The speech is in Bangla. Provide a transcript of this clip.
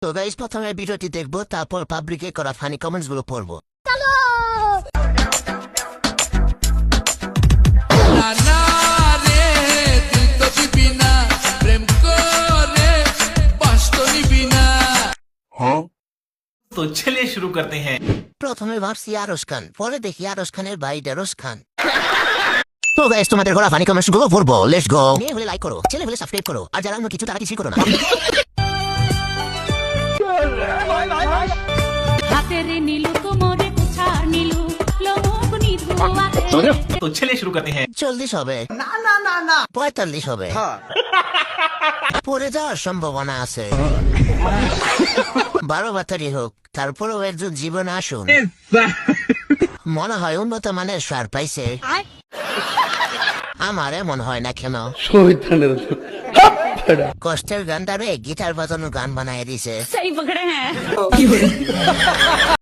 তো গাইস প্রথমে ভিডিওটি দেখবো, তারপর পাবলিকে করা ফানি কমেন্টস গুলো পড়বো। तो चलिए शुरू करते हैं। প্রথমে ভাবছি আরশ খান, পরে দেখি আরশ খানের ভাই ঢেঁড়স খান। তো গাইস তোমাদের করা ফানি কমেন্টস গুলো পড়বো, লেটস গো। মেয়ে হলে লাইক করো, ছেলে হলে সাবস্ক্রাইব করো, আর যারা অন্য কিছু তারা কিছুই করো না। হাতের নীলু কোমরে পোছা নীলু লোক নিধুয়াতে तो चलिए शुरू करते हैं। 40 হবে না 45 হবে, পরে যাওয়ার সম্ভাবনা আছে। 12 বাতারি হোক, তারপরেও একজন জীবন আসুন। মনে হয় উন্নত মানের সার পাইছে, আমার এমন হয় না কেন? কষ্টের গানটারে গিটার বাজানোর গান বানায় দিছে। সেই পকড়ে হ্যাঁ